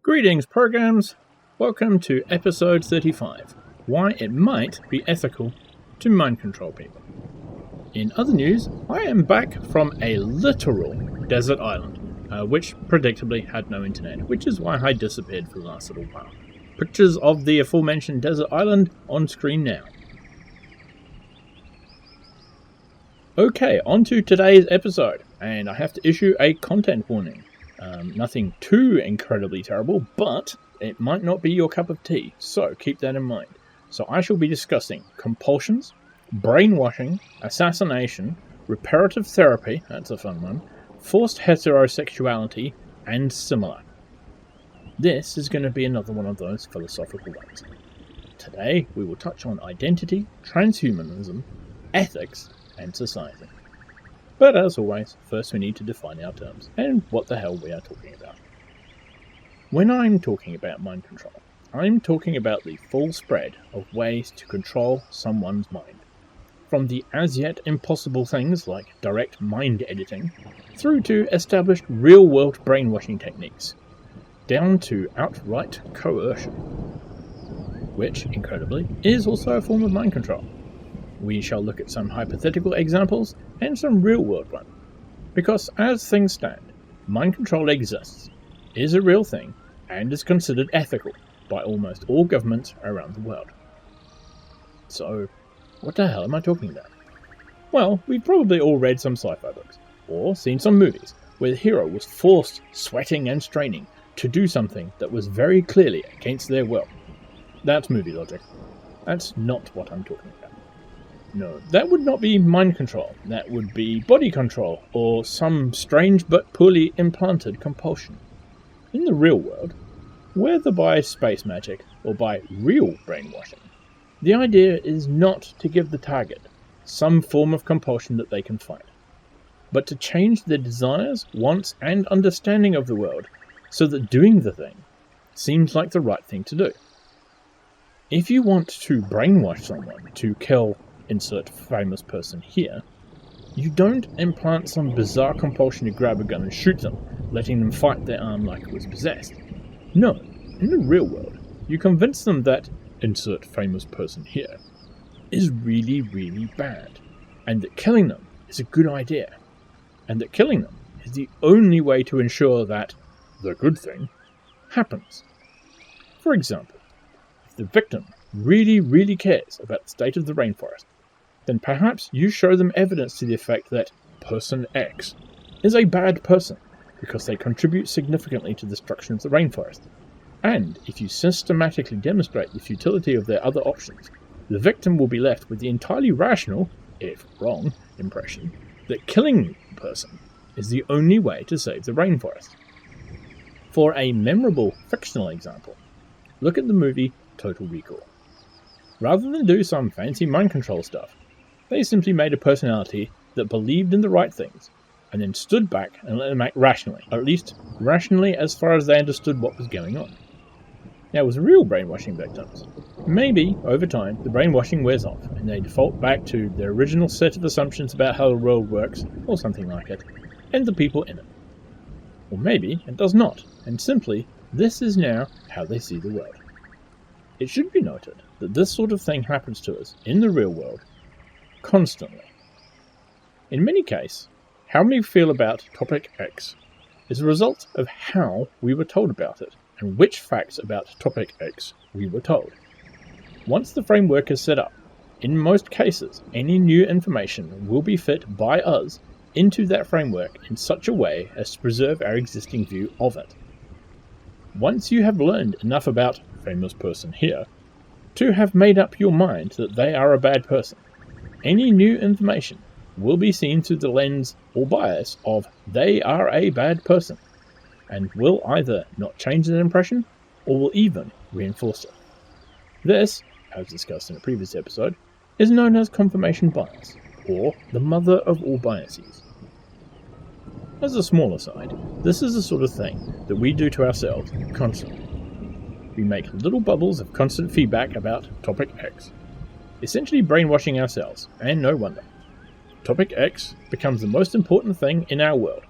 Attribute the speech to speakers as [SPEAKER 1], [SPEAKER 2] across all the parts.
[SPEAKER 1] Greetings, programs! Welcome to episode 35, Why It Might Be Ethical to Mind Control People. In other news, I am back from a literal desert island, which predictably had no internet, which is why I disappeared for the last little while. Pictures of the aforementioned desert island on screen now. Okay, on to today's episode, and I have to issue a content warning. Nothing too incredibly terrible, but it might not be your cup of tea, so keep that in mind. So I shall be discussing compulsions, brainwashing, assassination, reparative therapy, that's a fun one, forced heterosexuality, and similar. This is going to be another one of those philosophical ones. Today we will touch on identity, transhumanism, ethics, and society. But as always, first we need to define our terms and what the hell we are talking about. When I'm talking about mind control, I'm talking about the full spread of ways to control someone's mind. From the as yet impossible things like direct mind editing, through to established real-world brainwashing techniques, down to outright coercion, which, incredibly, is also a form of mind control. We shall look at some hypothetical examples and some real-world ones, because as things stand, mind control exists, is a real thing, and is considered ethical by almost all governments around the world. So, what the hell am I talking about? Well, we've probably all read some sci-fi books, or seen some movies, where the hero was forced, sweating and straining, to do something that was very clearly against their will. That's movie logic. That's not what I'm talking about. No, that would not be mind control. That would be body control, or some strange but poorly implanted compulsion. In the real world, whether by space magic or by real brainwashing, the idea is not to give the target some form of compulsion that they can fight, but to change their desires, wants, and understanding of the world so that doing the thing seems like the right thing to do. If you want to brainwash someone to kill insert famous person here, you don't implant some bizarre compulsion to grab a gun and shoot them, letting them fight their arm like it was possessed. No, in the real world, you convince them that insert famous person here is really, really bad, and that killing them is a good idea, and that killing them is the only way to ensure that the good thing happens. For example, if the victim really, really cares about the state of the rainforest, then perhaps you show them evidence to the effect that person X is a bad person because they contribute significantly to the destruction of the rainforest. And if you systematically demonstrate the futility of their other options, the victim will be left with the entirely rational, if wrong, impression that killing the person is the only way to save the rainforest. For a memorable fictional example, look at the movie Total Recall. Rather than do some fancy mind control stuff, they simply made a personality that believed in the right things, and then stood back and let them act rationally, or at least rationally as far as they understood what was going on. Now, with real brainwashing victims, maybe, over time, the brainwashing wears off, and they default back to their original set of assumptions about how the world works, or something like it, and the people in it. Or maybe it does not, and simply, this is now how they see the world. It should be noted that this sort of thing happens to us, in the real world, constantly. In many cases, how we feel about topic X is a result of how we were told about it, and which facts about topic X we were told. Once the framework is set up, in most cases, any new information will be fit by us into that framework in such a way as to preserve our existing view of it. Once you have learned enough about famous person here to have made up your mind that they are a bad person, any new information will be seen through the lens or bias of they are a bad person, and will either not change that impression or will even reinforce it. This, as discussed in a previous episode, is known as confirmation bias, or the mother of all biases. As a small aside, this is the sort of thing that we do to ourselves constantly. we make little bubbles of constant feedback about topic X, essentially brainwashing ourselves, and no wonder. Topic X becomes the most important thing in our world.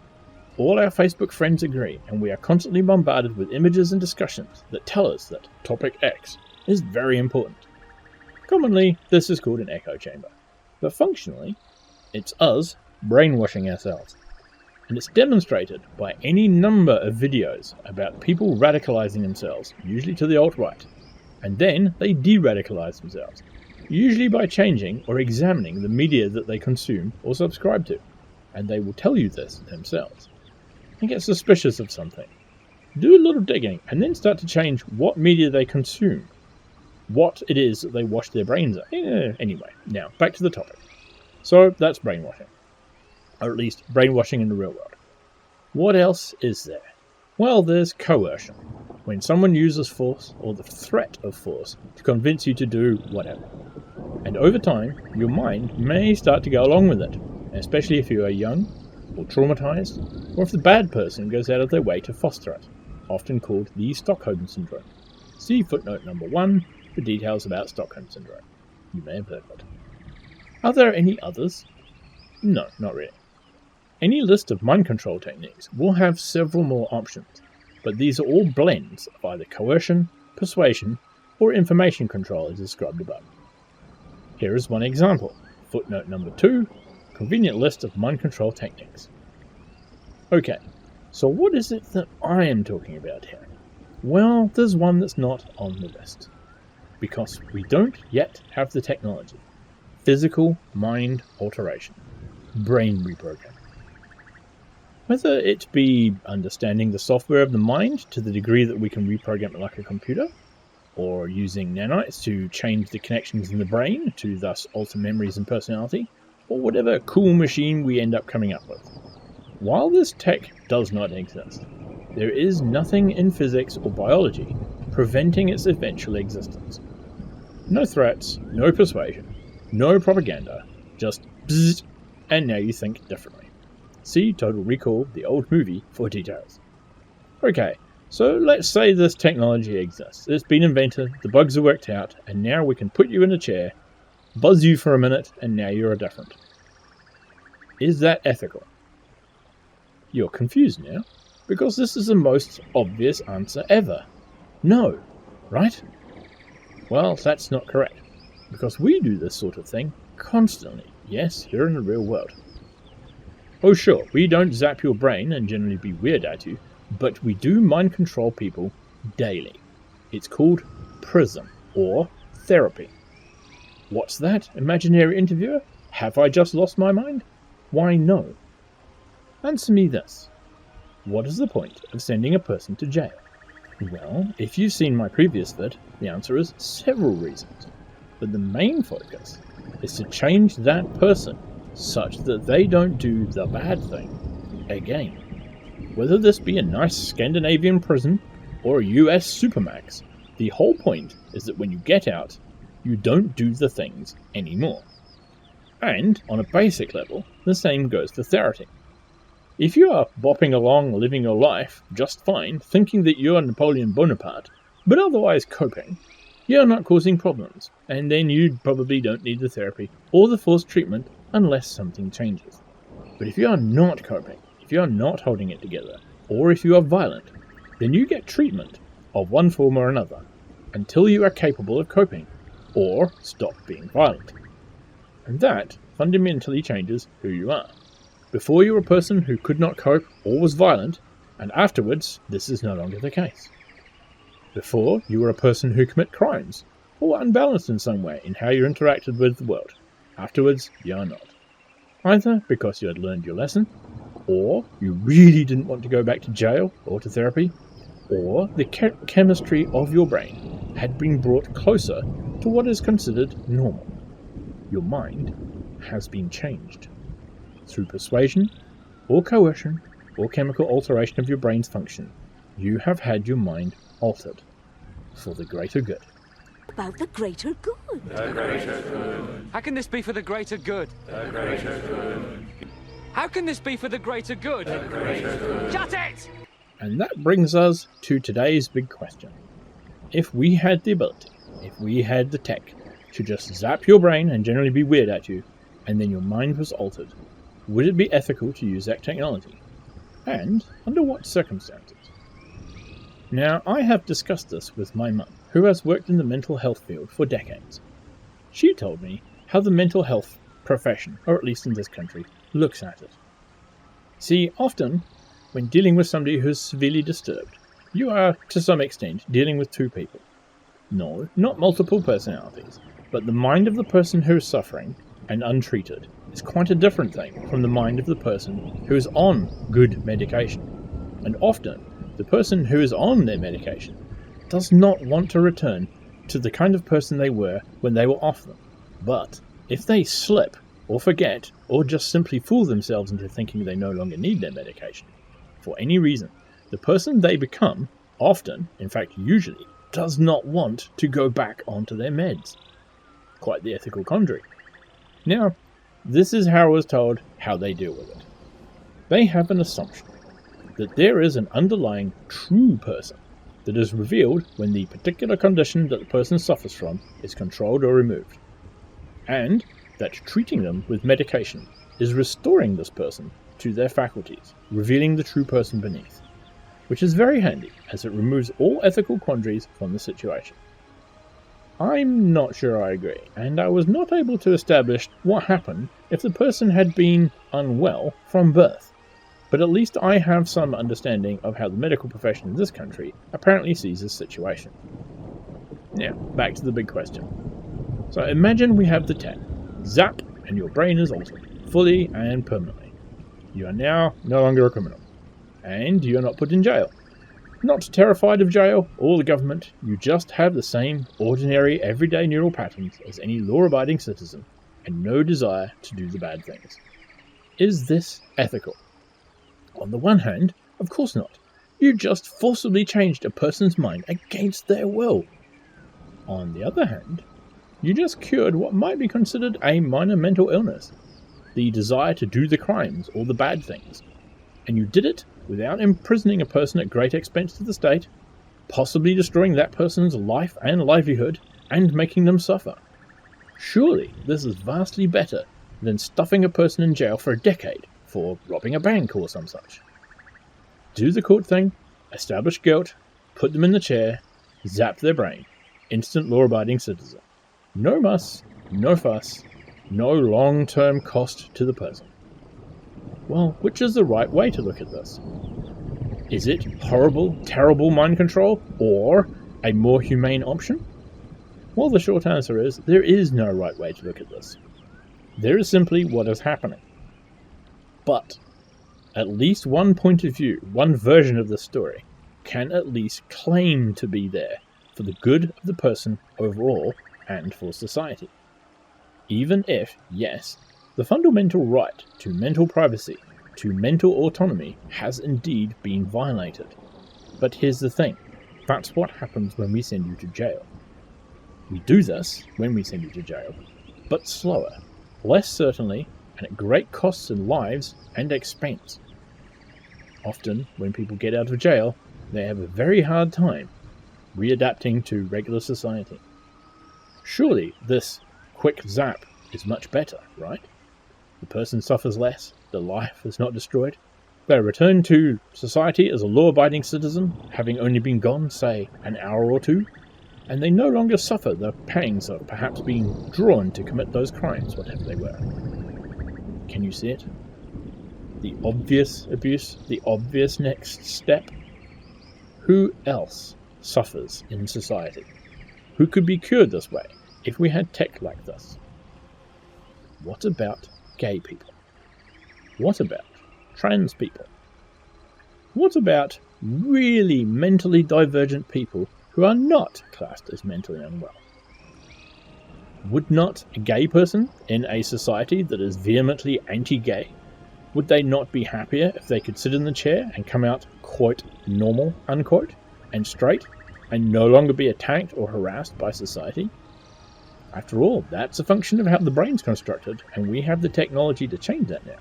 [SPEAKER 1] All our Facebook friends agree, and we are constantly bombarded with images and discussions that tell us that topic X is very important. Commonly, this is called an echo chamber, but functionally, it's us brainwashing ourselves. And it's demonstrated by any number of videos about people radicalizing themselves, usually to the alt-right, and then they de-radicalize themselves, usually by changing or examining the media that they consume or subscribe to, and they will tell you this themselves. And get suspicious of something. Do a little digging, and then start to change what media they consume, what it is that they wash their brains up. Anyway, now, back to the topic. So, that's brainwashing. Or at least, brainwashing in the real world. What else is there? Well, there's coercion. When someone uses force, or the threat of force, to convince you to do whatever. And over time, your mind may start to go along with it, especially if you are young, or traumatized, or if the bad person goes out of their way to foster it, often called the Stockholm Syndrome. See footnote number 1 for details about Stockholm Syndrome. You may have heard of it. Are there any others? No, not really. Any list of mind control techniques will have several more options, but these are all blends of either coercion, persuasion, or information control as described above. Here is one example, footnote number 2, convenient list of mind control techniques. Okay, so what is it that I am talking about here? Well, there's one that's not on the list, because we don't yet have the technology. Physical mind alteration, brain reprogramming. Whether it be understanding the software of the mind to the degree that we can reprogram it like a computer, or using nanites to change the connections in the brain to thus alter memories and personality, or whatever cool machine we end up coming up with. While this tech does not exist, there is nothing in physics or biology preventing its eventual existence. No threats, no persuasion, no propaganda, just bzzzt, and now you think differently. See Total Recall, the old movie, for details. Okay, so let's say this technology exists. It's been invented, the bugs are worked out, and now we can put you in a chair, buzz you for a minute, and now you're different. Is that ethical? You're confused now, because this is the most obvious answer ever. No, right? Well, that's not correct, because we do this sort of thing constantly, yes, here in the real world. Oh sure, we don't zap your brain and generally be weird at you, but we do mind control people daily. It's called PRISM, or therapy. What's that, imaginary interviewer? Have I just lost my mind? Why no. Answer me this. What is the point of sending a person to jail? Well, if you've seen my previous vid, the answer is several reasons. But the main focus is to change that person such that they don't do the bad thing again. Whether this be a nice Scandinavian prison or a US supermax, the whole point is that when you get out, you don't do the things anymore. And, on a basic level, the same goes for therapy. If you are bopping along living your life just fine, thinking that you're Napoleon Bonaparte, but otherwise coping, you're not causing problems, and then you probably don't need the therapy or the forced treatment unless something changes. But if you are not coping, if you are not holding it together, or if you are violent, then you get treatment of one form or another until you are capable of coping, or stop being violent. And that fundamentally changes who you are. Before you were a person who could not cope or was violent, and afterwards this is no longer the case. Before you were a person who commit crimes, or unbalanced in some way in how you interacted with the world. Afterwards you are not. Either because you had learned your lesson, or you really didn't want to go back to jail or to therapy, or the chemistry of your brain had been brought closer to what is considered normal. Your mind has been changed. Through persuasion, or coercion, or chemical alteration of your brain's function, you have had your mind altered. For the greater good.
[SPEAKER 2] About the greater good.
[SPEAKER 3] The greater good.
[SPEAKER 4] How can this be for the greater good?
[SPEAKER 3] The greater good.
[SPEAKER 4] How can this be for the greater good?
[SPEAKER 3] The greater good.
[SPEAKER 4] Shut it!
[SPEAKER 1] And that brings us to today's big question. If we had the ability, if we had the tech to just zap your brain and generally be weird at you, and then your mind was altered, would it be ethical to use that technology? And under what circumstances? Now, I have discussed this with my mum, who has worked in the mental health field for decades. She told me how the mental health profession, or at least in this country, looks at it. See, often, when dealing with somebody who is severely disturbed, you are, to some extent, dealing with two people. No, not multiple personalities, but the mind of the person who is suffering and untreated is quite a different thing from the mind of the person who is on good medication. And often, the person who is on their medication does not want to return to the kind of person they were when they were off them. But if they slip, or forget, or just simply fool themselves into thinking they no longer need their medication, for any reason, the person they become often, in fact usually, does not want to go back onto their meds. Quite the ethical quandary. Now, this is how I was told how they deal with it. They have an assumption that there is an underlying true person that is revealed when the particular condition that the person suffers from is controlled or removed, and that treating them with medication is restoring this person to their faculties, revealing the true person beneath, which is very handy as it removes all ethical quandaries from the situation. I'm not sure I agree, and I was not able to establish what happened if the person had been unwell from birth, but at least I have some understanding of how the medical profession in this country apparently sees this situation. Now, back to the big question. So imagine we have the 10. Zap, and your brain is altered, fully and permanently. You are now no longer a criminal, and you are not put in jail. Not terrified of jail or the government, you just have the same ordinary everyday neural patterns as any law-abiding citizen, and no desire to do the bad things. Is this ethical? On the one hand, of course not. You just forcibly changed a person's mind against their will. On the other hand, you just cured what might be considered a minor mental illness, the desire to do the crimes or the bad things, and you did it without imprisoning a person at great expense to the state, possibly destroying that person's life and livelihood, and making them suffer. Surely this is vastly better than stuffing a person in jail for a decade for robbing a bank or some such. Do the court thing, establish guilt, put them in the chair, zap their brain, instant law-abiding citizen. No muss, no fuss, no long-term cost to the person. Well, which is the right way to look at this? Is it horrible, terrible mind control, or a more humane option? Well, the short answer is, there is no right way to look at this. There is simply what is happening. But at least one point of view, one version of the story, can at least claim to be there for the good of the person overall and for society. Even if, yes, the fundamental right to mental privacy, to mental autonomy, has indeed been violated. But here's the thing, that's what happens when we send you to jail. We do this when we send you to jail, but slower, less certainly, and at great costs in lives and expense. Often, when people get out of jail, they have a very hard time readapting to regular society. Surely this quick zap is much better, right? The person suffers less, their life is not destroyed. They return to society as a law-abiding citizen, having only been gone, say, an hour or two, and they no longer suffer the pangs of perhaps being drawn to commit those crimes, whatever they were. Can you see it? The obvious abuse, the obvious next step? Who else suffers in society? Who could be cured this way if we had tech like this? What about gay people? What about trans people? What about really mentally divergent people who are not classed as mentally unwell? Would not a gay person in a society that is vehemently anti-gay, would they not be happier if they could sit in the chair and come out, quote, normal, unquote, and straight, and no longer be attacked or harassed by society? After all, that's a function of how the brain's constructed, and we have the technology to change that now.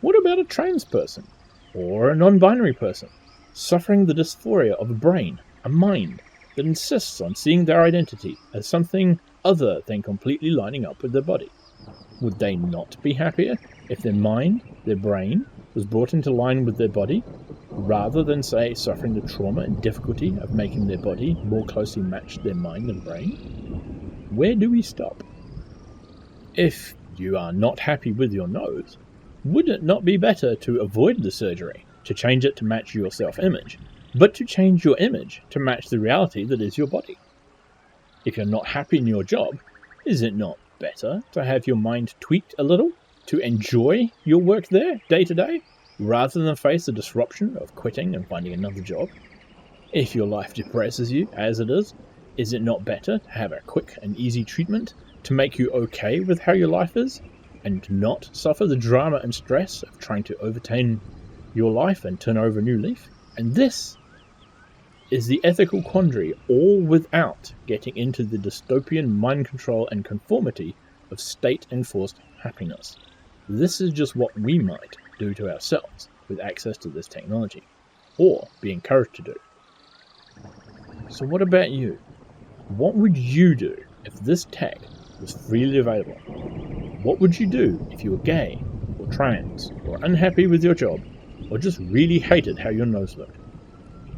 [SPEAKER 1] What about a trans person, or a non-binary person, suffering the dysphoria of a brain, a mind, that insists on seeing their identity as something other than completely lining up with their body? Would they not be happier if their mind, their brain, was brought into line with their body, rather than, say, suffering the trauma and difficulty of making their body more closely match their mind and brain? Where do we stop? If you are not happy with your nose, would it not be better to avoid the surgery, to change it to match your self-image, but to change your image to match the reality that is your body? If you're not happy in your job, is it not better to have your mind tweaked a little, to enjoy your work there day to day, rather than face the disruption of quitting and finding another job? If your life depresses you, as it is it not better to have a quick and easy treatment to make you okay with how your life is, and not suffer the drama and stress of trying to overturn your life and turn over a new leaf? And this is the ethical quandary, all without getting into the dystopian mind control and conformity of state-enforced happiness. This is just what we might do to ourselves with access to this technology, or be encouraged to do. So what about you? What would you do if this tech was freely available? What would you do if you were gay, or trans, or unhappy with your job, or just really hated how your nose looked?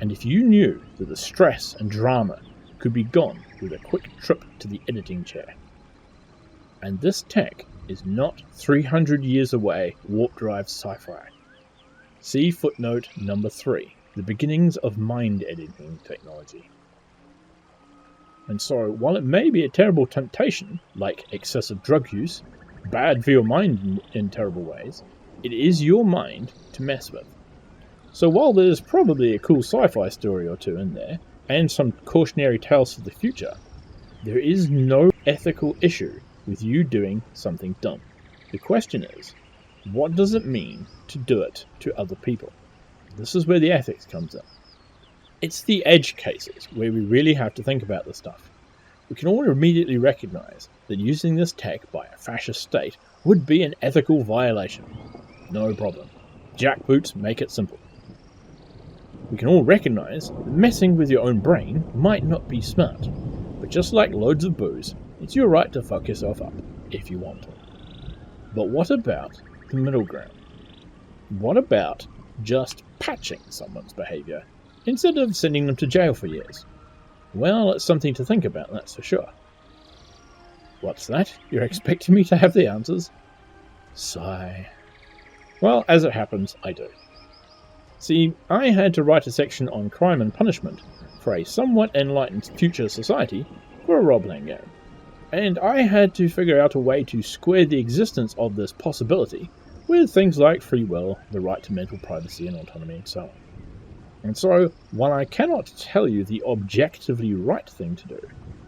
[SPEAKER 1] And if you knew that the stress and drama could be gone with a quick trip to the editing chair? And this tech is not 300 years away warp drive sci-fi. See footnote number 3, the beginnings of mind editing technology. And so, while it may be a terrible temptation, like excessive drug use, bad for your mind in terrible ways, it is your mind to mess with. So while there's probably a cool sci-fi story or two in there, and some cautionary tales for the future, there is no ethical issue with you doing something dumb. The question is, what does it mean to do it to other people? This is where the ethics comes in. It's the edge cases where we really have to think about this stuff. We can all immediately recognize that using this tech by a fascist state would be an ethical violation. No problem. Jackboots make it simple. We can all recognize that messing with your own brain might not be smart, but just like loads of booze, it's your right to fuck yourself up, if you want to. But what about the middle ground? What about just patching someone's behaviour, instead of sending them to jail for years? Well, it's something to think about, that's for sure. What's that? You're expecting me to have the answers? Sigh. Well, as it happens, I do. See, I had to write a section on crime and punishment for a somewhat enlightened future society for a role-playing game, and I had to figure out a way to square the existence of this possibility with things like free will, the right to mental privacy and autonomy, and so on. And so, while I cannot tell you the objectively right thing to do,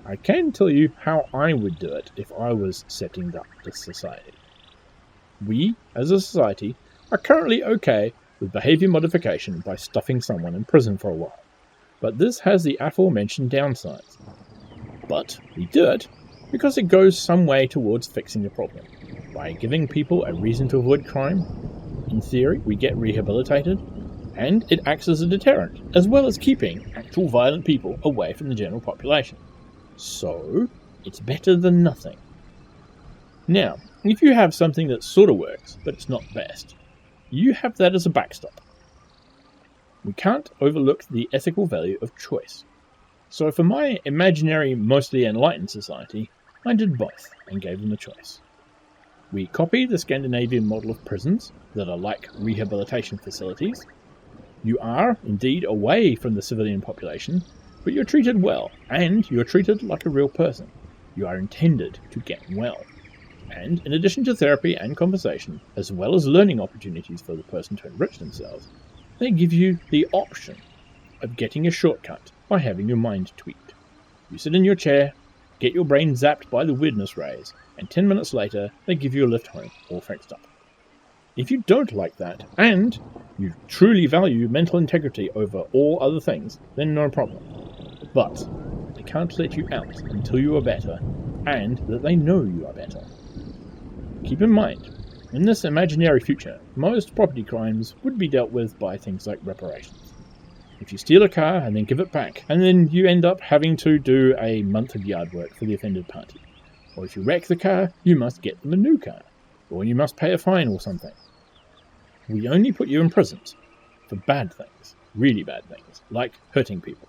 [SPEAKER 1] I can tell you how I would do it if I was setting up this society. We, as a society, are currently okay with behavior modification by stuffing someone in prison for a while, but this has the aforementioned downsides. But we do it because it goes some way towards fixing the problem. By giving people a reason to avoid crime, in theory, we get rehabilitated, and it acts as a deterrent, as well as keeping actual violent people away from the general population. So, it's better than nothing. Now, if you have something that sort of works, but it's not best, you have that as a backstop. We can't overlook the ethical value of choice. So for my imaginary, mostly enlightened society, I did both and gave them a choice. We copy the Scandinavian model of prisons that are like rehabilitation facilities. You are, indeed, away from the civilian population, but you're treated well, and you're treated like a real person. You are intended to get well. And in addition to therapy and conversation, as well as learning opportunities for the person to enrich themselves, they give you the option of getting a shortcut by having your mind tweaked. You sit in your chair, get your brain zapped by the weirdness rays, and 10 minutes later they give you a lift home, all fixed up. If you don't like that, and you truly value mental integrity over all other things, then no problem. But they can't let you out until you are better, and that they know you are better. Keep in mind, in this imaginary future, most property crimes would be dealt with by things like reparations. If you steal a car and then give it back, and then you end up having to do a month of yard work for the offended party. Or if you wreck the car, you must get them a new car. Or you must pay a fine or something. We only put you in prisons for bad things, really bad things, like hurting people.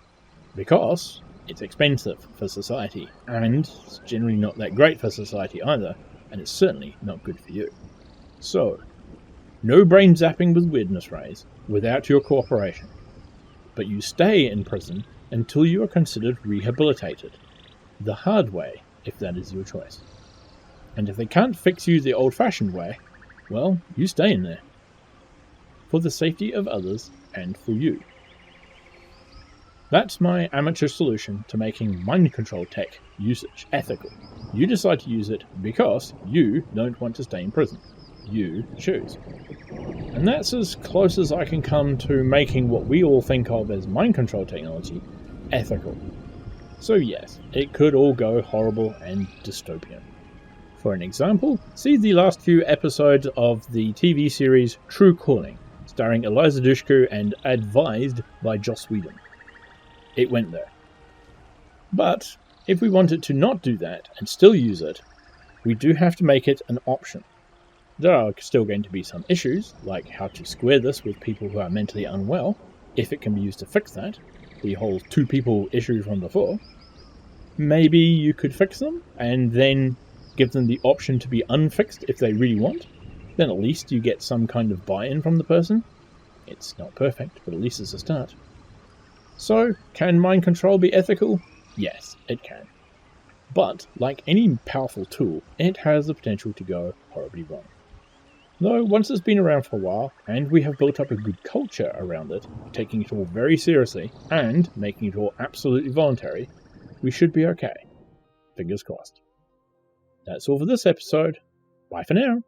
[SPEAKER 1] Because it's expensive for society, and it's generally not that great for society either, and it's certainly not good for you. So, no brain zapping with weirdness rays without your cooperation. But you stay in prison until you are considered rehabilitated. The hard way, if that is your choice. And if they can't fix you the old-fashioned way, well, you stay in there. For the safety of others and for you. That's my amateur solution to making mind control tech usage ethical. You decide to use it because you don't want to stay in prison. You choose. And that's as close as I can come to making what we all think of as mind control technology ethical. So yes, it could all go horrible and dystopian. For an example, see the last few episodes of the TV series True Calling, starring Eliza Dushku and advised by Joss Whedon. It went there. But if we wanted to not do that and still use it, we do have to make it an option. There are still going to be some issues, like how to square this with people who are mentally unwell, if it can be used to fix that, the whole two people issue from before. Maybe you could fix them, and then give them the option to be unfixed if they really want. Then at least you get some kind of buy-in from the person. It's not perfect, but at least it's a start. So, can mind control be ethical? Yes, it can. But, like any powerful tool, it has the potential to go horribly wrong. Though, once it's been around for a while, and we have built up a good culture around it, taking it all very seriously, and making it all absolutely voluntary, we should be okay. Fingers crossed. That's all for this episode. Bye for now.